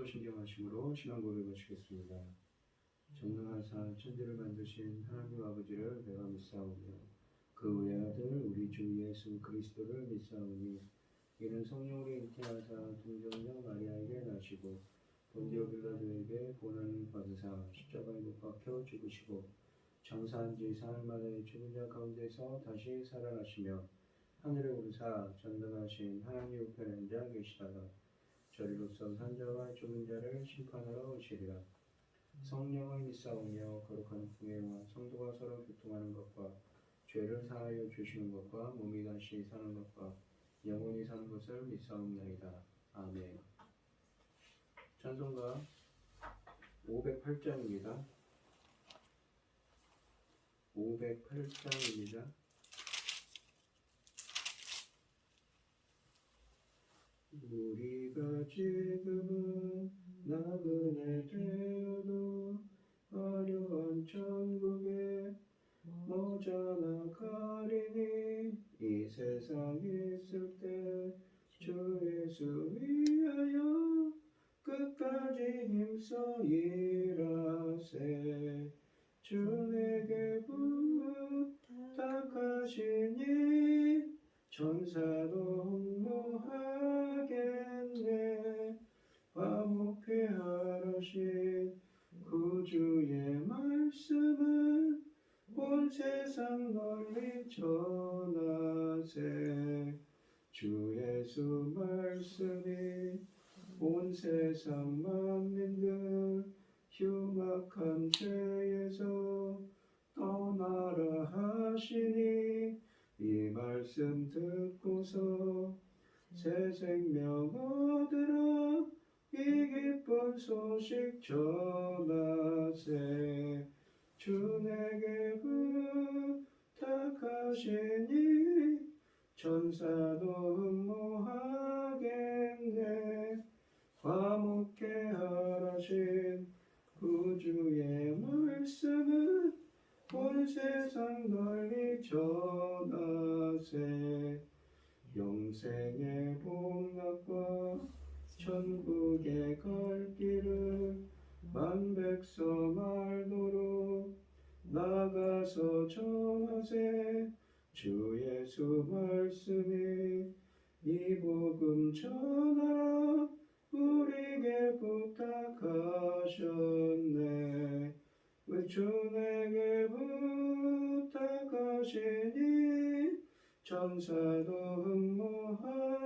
신경하심으로 신앙 고백을 마치겠습니다. 전능하사 천지를 만드신 하나님 아버지를 내가 믿사오며 그 외아들 우리 주 예수 그리스도를 믿사오니 이는 성령으로 잉태하사 동정녀 마리아에게 나시고 본디오 빌라도에게 고난을 받으사 십자가에 못 박혀 죽으시고 장사한 지 사흘 만에 죽은 자 가운데서 다시 살아나시며 하늘에 오르사 전능하신 하나님 우편에 앉아 계시다가 저리로서 산자와 죽은 자를 심판하러 오시리라. 성령을 믿사오며 거룩한 풍요와 성도가 서로 교통하는 것과 죄를 사하여 주시는 것과 몸이 다시 사는 것과 영원히 사는 것을 믿사옵나이다. 아멘. 찬송가 508장입니다. 508장입니다. 우리가 지금은 나그네 되어도 화려한 천국에 머저나 가리니 이 세상에 있을 때 주 예수 위하여 끝까지 힘써 일하세. 주 내게 부탁하시니 천사도 흠모하겠네. 화목해하신 구주의 말씀은 온 세상 널리 전하세. 주 예수 말씀이 온 세상 만민들 흉악한 죄에서 떠나라 하시니 이 말씀 듣고서 새 생명 얻으라 이 기쁜 소식 전하세. 주 내게 부탁하시니 천사도 흠모하겠네. 화목해 하라신 구주의 말씀은 온 세상 널리 전하세. 영생의 복락과 천국에 갈 길을 만백성 알도록 나가서 전하세. 주 예수 말씀이 이 복음 전하라 우리에게 부탁하셨네. 주 내게 부탁하시니 천사도 흠모하겠네.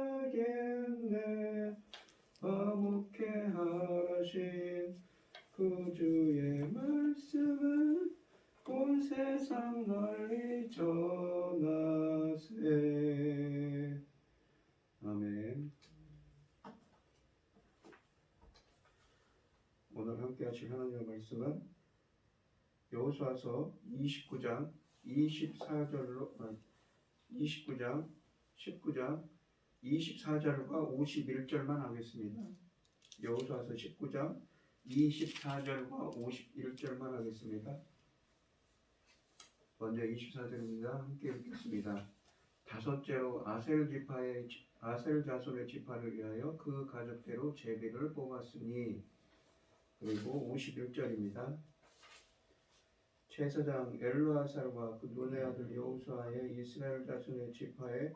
화목해 하신 구주의 말씀은 온 세상 널리 전하세. 아멘. 오늘 함께 하실 하나님의 말씀은 여호수아서 19장 19장 24절과 51절만 하겠습니다. 여호수아서 19장 24절과 51절만 하겠습니다. 먼저 24절입니다. 함께 읽겠습니다. 다섯째로 아셀 자손의 지파를 위하여 그 가족대로 제비를 뽑았으니. 그리고 51절입니다. 제사장 엘르아살과 그 눈의 아들 여호수아의 이스라엘 자손의 지파의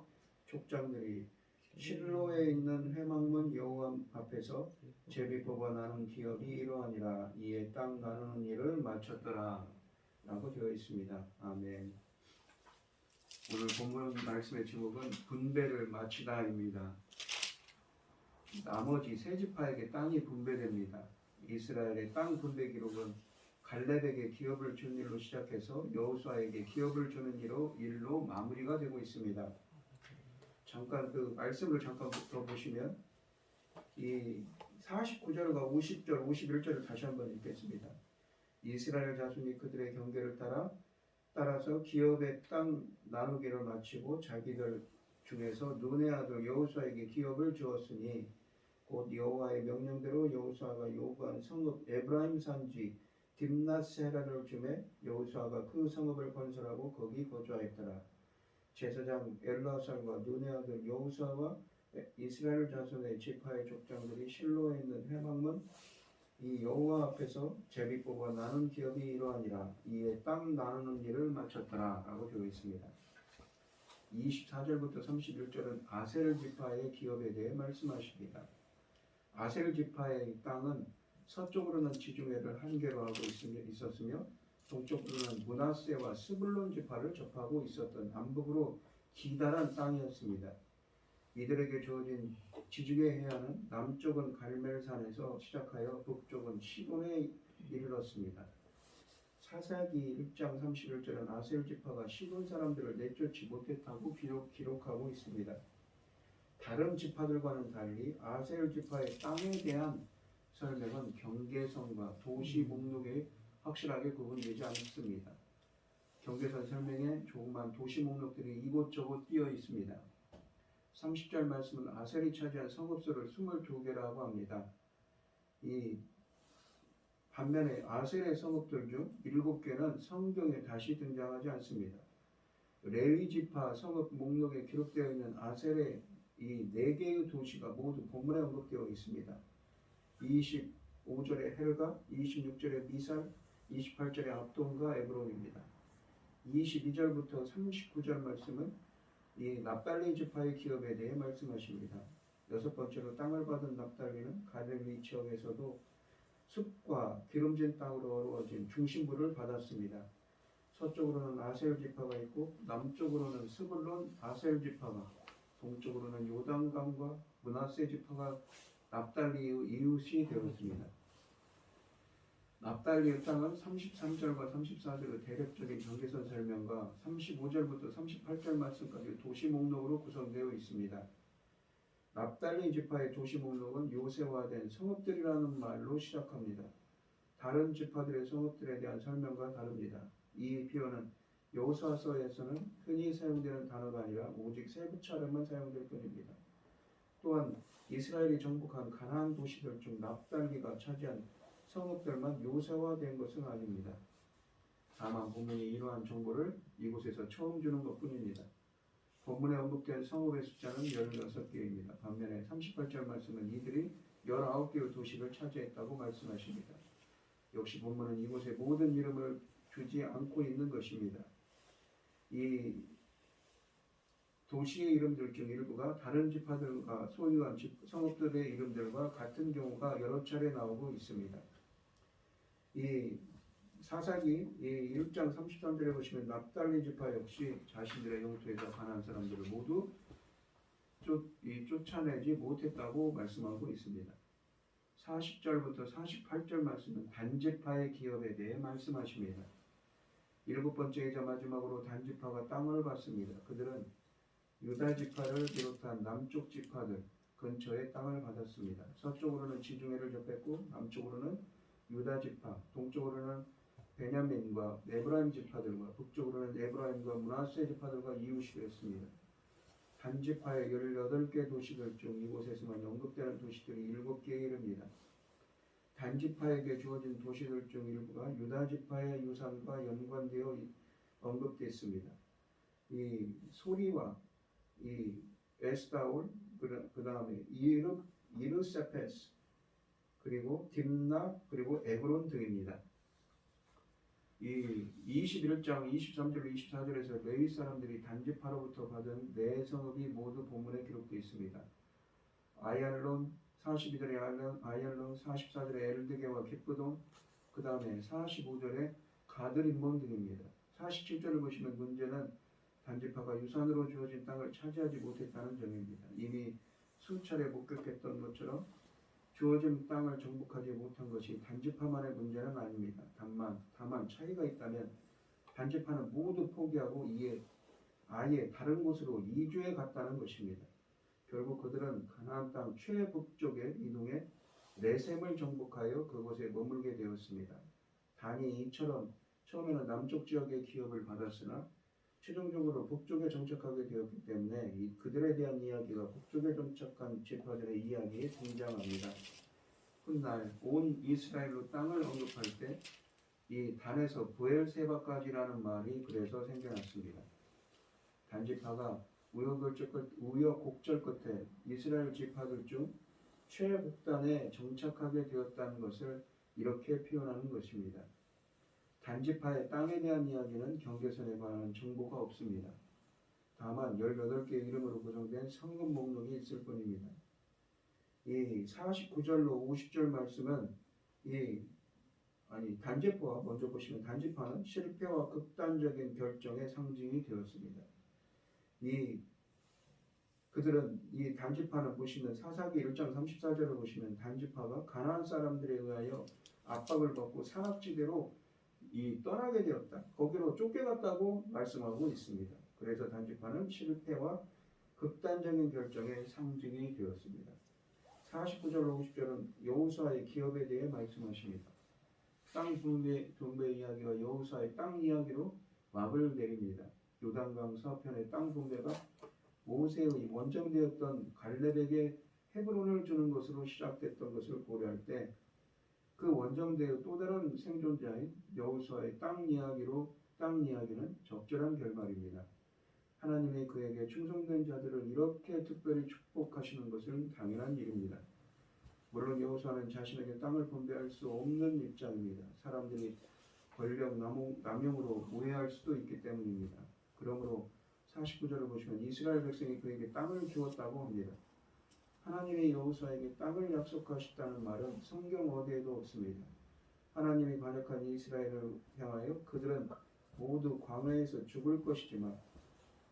족장들이 실로에 있는 회막문 여호와 앞에서 제비 뽑아 나눈 기업이 이러하니라. 이에 땅 나누는 일을 마쳤더라 라고 되어 있습니다. 아멘. 오늘 본문 말씀의 제목은 분배를 마치다입니다. 나머지 세 지파에게 땅이 분배됩니다. 이스라엘의 땅 분배 기록은 갈렙에게 기업을 준 일로 시작해서 여호수아에게 기업을 주는 일로 마무리가 되고 있습니다. 잠깐 그 말씀을 잠깐 더 보시면 이 49절과 50절, 51절을 다시 한번 읽겠습니다. 이스라엘 자손이 그들의 경계를 따라서 기업의 땅 나누기를 마치고 자기들 중에서 눈의 아들 여호수아에게 기업을 주었으니 곧 여호와의 명령대로 여호수아가 요구한 성읍 에브라임 산지 딥낫세라를 주매 여호수아가 그 성읍을 건설하고 거기 거주하였더라. 제사장 엘르아살과 눈의 아들 여호수아와 이스라엘 자손의 지파의 족장들이 실로에 있는 회막문 이 여호와 앞에서 제비 뽑아 나눈 기업이 이러하니라. 이에 땅 나누는 일을 마쳤더라 라고 되어 있습니다. 24절부터 31절은 아셀 지파의 기업에 대해 말씀하십니다. 아셀 지파의 땅은 서쪽으로는 지중해를 한계로 하고 있었으며 동쪽으로는 므낫세와 스불론 지파를 접하고 있었던 남북으로 기다란 땅이었습니다. 이들에게 주어진 지중해 해안은 남쪽은 갈멜산에서 시작하여 북쪽은 시돈에 이르렀습니다. 사사기 1장 31절은 아셀 지파가 시돈 사람들을 내쫓지 못했다고 기록하고 있습니다. 다른 지파들과는 달리 아셀 지파의 땅에 대한 설명은 경계선과 도시 목록에 확실하게 구분되지 않습니다. 경계선 설명에 조그만 도시 목록들이 이곳저곳 띄어 있습니다. 30절 말씀은 아셀이 차지한 성읍수를 22개라고 합니다. 이 반면에 아셀의 성읍들 중 7개는 성경에 다시 등장하지 않습니다. 레위 지파 성읍 목록에 기록되어 있는 아셀의 이 4개의 도시가 모두 본문에 언급되어 있습니다. 25절에 헬가, 26절에 미살, 28절에 압돈과 에브론입니다. 22절부터 39절 말씀은 이 납달리 지파의 기업에 대해 말씀하십니다. 6번째로 땅을 받은 납달리는 갈릴리 지역에서도 숲과 기름진 땅으로 어루어진 중심부를 받았습니다. 서쪽으로는 아셀 지파가 있고 남쪽으로는 스불론 아셀 지파가, 동쪽으로는 요단강과 므낫세 지파가 납달리의 이웃이 되었습니다. 납달리의 땅은 33절과 34절의 대략적인 경계선 설명과 35절부터 38절 말씀까지 도시 목록으로 구성되어 있습니다. 납달리 지파의 도시 목록은 요새화된 성읍들이라는 말로 시작합니다. 다른 지파들의 성읍들에 대한 설명과 다릅니다. 이 표현은 여호수아서에서는 흔히 사용되는 단어가 아니라 오직 세부차례만 사용될 뿐입니다. 또한 이스라엘이 정복한 가나안 도시들 중 납달리가 차지한 성읍들만 요새화된 것은 아닙니다. 다만 본문이 이러한 정보를 이곳에서 처음 주는 것뿐입니다. 본문에 언급된 성읍의 숫자는 16개입니다. 반면에 38절 말씀은 이들이 19개의 도시를 차지했다고 말씀하십니다. 역시 본문은 이곳에 모든 이름을 주지 않고 있는 것입니다. 이 도시의 이름들 중 일부가 다른 지파들과 소유한 성읍들의 이름들과 같은 경우가 여러 차례 나오고 있습니다. 이 사사기 1장 33절에 보시면 납달리 지파 역시 자신들의 영토에서 가나안 사람들을 모두 쫓아내지 못했다고 말씀하고 있습니다. 40절부터 48절 말씀은 단지파의 기업에 대해 말씀하십니다. 7번째이자 마지막으로 단지파가 땅을 받습니다. 그들은 유다 지파를 비롯한 남쪽 지파들 근처에 땅을 받았습니다. 서쪽으로는 지중해를 접했고 남쪽으로는 유다 지파, 동쪽으로는 베냐민과 에브라임 지파들과 북쪽으로는 에브라임과 므낫세 지파들과 이웃이 되었습니다. 단지파의 18개 도시들 중 이곳에서만 언급되는 도시들이 7개에 이릅니다. 단지파에게 주어진 도시들 중 일부가 유다 지파의 유산과 연관되어 언급됐습니다. 이 소리와 이 에스다올, 그 다음에 이르세페스, 그리고 딥나, 그리고 에브론 등입니다. 이 21장 23절로 24절에서 레위 사람들이 단지파로부터 받은 네 성읍이 모두 본문에 기록되어 있습니다. 아얄론, 42절에 아얄론, 44절에 엘드게와 깃브돈, 그 다음에 45절에 가드림몬 등입니다. 47절을 보시면 문제는 단지파가 유산으로 주어진 땅을 차지하지 못했다는 점입니다. 이미 수차례 목격했던 것처럼 주어진 땅을 정복하지 못한 것이 단지파만의 문제는 아닙니다. 다만 차이가 있다면 단지파는 모두 포기하고 아예 다른 곳으로 이주해 갔다는 것입니다. 결국 그들은 가나안 땅 최북쪽에 이동해 레셈을 정복하여 그곳에 머물게 되었습니다. 단이 이처럼 처음에는 남쪽 지역의 기업을 받았으나 최종적으로 북쪽에 정착하게 되었기 때문에 그들에 대한 이야기가 북쪽에 정착한 지파들의 이야기에 등장합니다. 훗날 온 이스라엘로 땅을 언급할 때 이 단에서 부엘세바까지라는 말이 그래서 생겨났습니다. 단지파가 우여곡절 끝에 이스라엘 지파들 중 최북단에 정착하게 되었다는 것을 이렇게 표현하는 것입니다. 단지파의 땅에 대한 이야기는 경계선에 관한 정보가 없습니다. 다만 18개 이름으로 구성된 성읍 목록이 있을 뿐입니다. 이 49절로 50절 말씀은 단지파와 먼저 보시면 단지파는 실패와 극단적인 결정의 상징이 되었습니다. 그들은 이 단지파는 보시면 사사기 1장 34절을 보시면 단지파가 가나안 사람들에 의하여 압박을 받고 산악지대로 떠나게 되었다. 거기로 쫓겨갔다고 말씀하고 있습니다. 그래서 단지파는 실패와 극단적인 결정의 상징이 되었습니다. 49절 50절은 여호수아의 기업에 대해 말씀하십니다. 땅 분배 이야기와 여호수아의 땅 이야기로 막을 내립니다. 요단강 서편의 땅 분배가 모세의 원정되었던 갈렙에게 헤브론을 주는 것으로 시작됐던 것을 고려할 때 그 원정대의 또 다른 생존자인 여호수아의 땅 이야기는 적절한 결말입니다. 하나님이 그에게 충성된 자들을 이렇게 특별히 축복하시는 것은 당연한 일입니다. 물론 여호수아는 자신에게 땅을 분배할 수 없는 입장입니다. 사람들이 권력 남용으로 오해할 수도 있기 때문입니다. 그러므로 49절을 보시면 이스라엘 백성이 그에게 땅을 주었다고 합니다. 하나님이 여호수아에게 땅을 약속하셨다는 말은 성경 어디에도 없습니다. 하나님이 반역한 이스라엘을 향하여 그들은 모두 광야에서 죽을 것이지만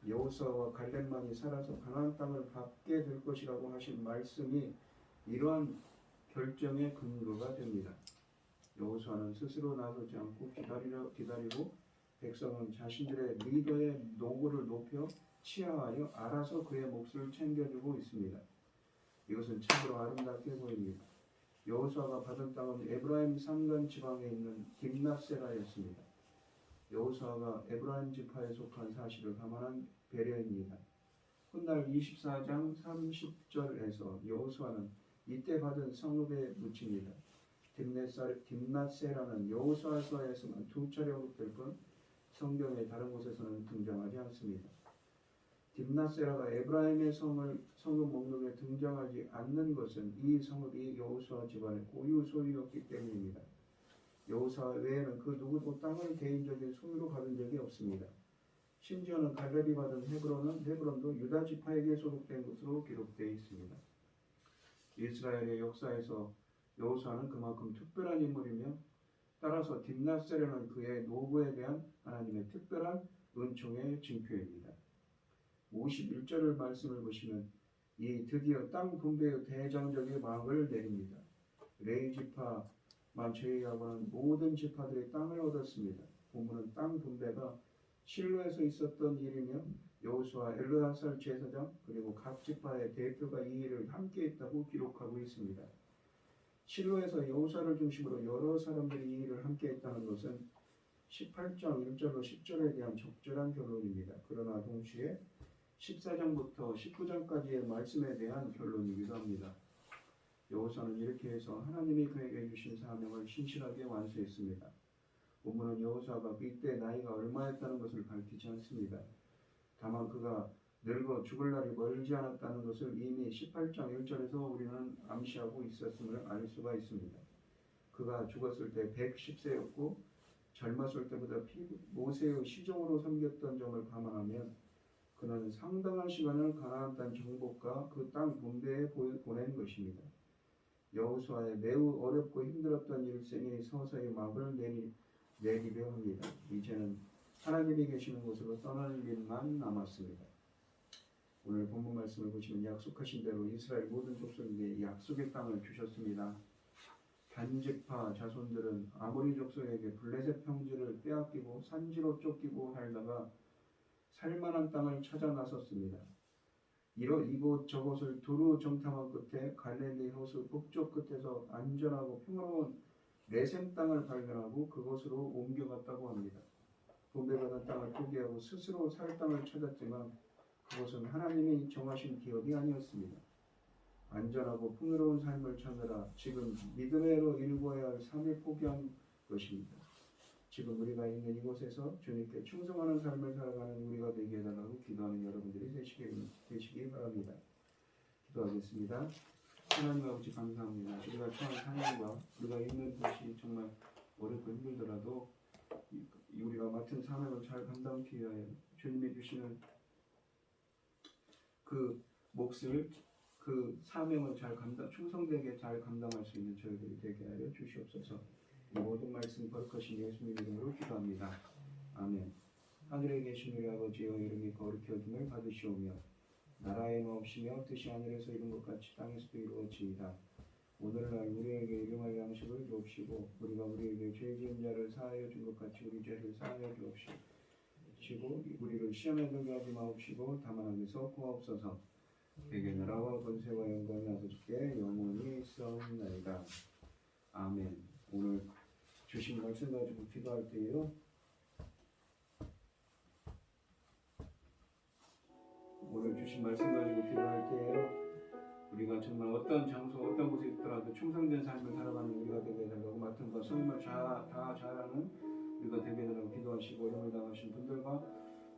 여호수아와 갈렙만이 살아서 가나안 땅을 받게 될 것이라고 하신 말씀이 이러한 결정의 근거가 됩니다. 여호수아는 스스로 나서지 않고 기다리고 백성은 자신들의 리더의 노고를 높여 치하하여 알아서 그의 몫을 챙겨주고 있습니다. 이것은 참으로 아름답게 보입니다. 여호수아가 받은 땅은 에브라임 산간 지방에 있는 딥낫세라였습니다. 여호수아가 에브라임 지파에 속한 사실을 감안한 배려입니다. 훗날 24장 30절에서 여호수아는 이때 받은 성읍에 묻힙니다. 딥낫세라는 여호수아서에서만 2차례 언급될 뿐 성경의 다른 곳에서는 등장하지 않습니다. 딥낫세라가 에브라임의 성읍 목록에 등장하지 않는 것은 이 성읍이 여호수아 집안의 고유 소유였기 때문입니다. 여호수아 외에는 그 누구도 땅을 개인적인 소유로 받은 적이 없습니다. 심지어는 갈렙이 받은 헤브론도 유다 지파에게 소속된 것으로 기록되어 있습니다. 이스라엘의 역사에서 여호수아는 그만큼 특별한 인물이며 따라서 딥낫세라는 그의 노고에 대한 하나님의 특별한 은총의 징표입니다. 51절을 말씀을 보시면 드디어 땅 분배의 대장적인 막을 내립니다. 레위 지파만 제외하고는 모든 지파들이 땅을 얻었습니다. 본문은 땅 분배가 실로에서 있었던 일이며 여호수아, 엘르아살 제사장 그리고 각 지파의 대표가 이 일을 함께 했다고 기록하고 있습니다. 실로에서 여호수아를 중심으로 여러 사람들이 이 일을 함께 했다는 것은 18장 1절로 10절에 대한 적절한 결론입니다. 그러나 동시에 14장부터 19장까지의 말씀에 대한 결론이기도 합니다. 여호수아는 이렇게 해서 하나님이 그에게 주신 사명을 신실하게 완수했습니다. 본문은 여호수아가 이때 나이가 얼마였다는 것을 밝히지 않습니다. 다만 그가 늙어 죽을 날이 멀지 않았다는 것을 이미 18장 1절에서 우리는 암시하고 있었음을 알 수가 있습니다. 그가 죽었을 때 110세였고 젊었을 때보다 모세의 시종으로 섬겼던 점을 감안하면 그는 상당한 시간을 가나안 땅 정복과 그 땅 분배에 보낸 것입니다. 여호수아의 매우 어렵고 힘들었던 일생이 서서히 막을 내리려 합니다. 이제는 하나님이 계시는 곳으로 떠날 일만 남았습니다. 오늘 본문 말씀을 보시면 약속하신 대로 이스라엘 모든 족속에게 약속의 땅을 주셨습니다. 단지파 자손들은 아모리 족속에게 블레셋 평지를 빼앗기고 산지로 쫓기고 살다가 살만한 땅을 찾아 나섰습니다. 이곳 저곳을 두루 정탐한 끝에 갈릴리 호수 북쪽 끝에서 안전하고 평화로운 레셈 땅을 발견하고 그곳으로 옮겨갔다고 합니다. 분배받은 땅을 포기하고 스스로 살 땅을 찾았지만 그것은 하나님이 정하신 기업이 아니었습니다. 안전하고 풍요로운 삶을 찾느라 지금 믿음으로 일궈야 할 삶을 포기한 것입니다. 지금 우리가 있는 이곳에서 주님께 충성하는 삶을 살아가는 우리가 되게 해달라고 기도하는 여러분들이 되시기 바랍니다. 기도하겠습니다. 하나님 아버지 감사합니다. 우리가 처한 상황과 우리가 있는 곳이 정말 어렵고 힘들더라도 우리가 맡은 사명을 잘 감당하기 위하여 주님이 주시는 그 몫을 그 사명을 충성되게 잘 감당할 수 있는 저희들이 되게 하여 주시옵소서. 이 모든 말씀 거룩하신 예수님 이름으로 기도합니다. 아멘. 하늘에 계신 우리 아버지여 이름이 거룩히 여김을 받으시오며 나라의 마옵시며 뜻이 하늘에서 이룬 것 같이 땅에서도 이루어지이다. 오늘날 우리에게 일용할 양식을 주옵시고 우리가 우리에게 죄 지은 자를 사하여 준 것 같이 우리 죄를 사하여 주옵시고 우리를 시험에 들게 하지 마옵시고 다만 악에서 구하옵소서. 대개 나라와 권세와 영광이 아버지께 영원히 있사옵나이다. 아멘. 오늘 주신 말씀 가지고 기도할 때요. 오늘 주신 말씀 가지고 기도할 때에요. 우리가 정말 어떤 장소, 어떤 곳에 있더라도 충성된 삶을 살아가는 우리가 되게 해달라고 맡은 것 성임을 다 잘하는 우리가 되게 해달라고 기도하시고 어려움을 당하신 분들과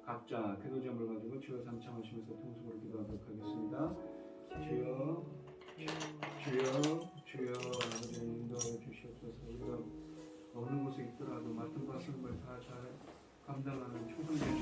각자 기도점을 가지고 주여 삼창하시면서 통성으로 기도하도록 하겠습니다. 주여, 주여, 아버지를 인도하여 주시옵소서. 우리가 어느 곳에 있더라도 맡은 것 성임을 다 잘 감당하는 충성된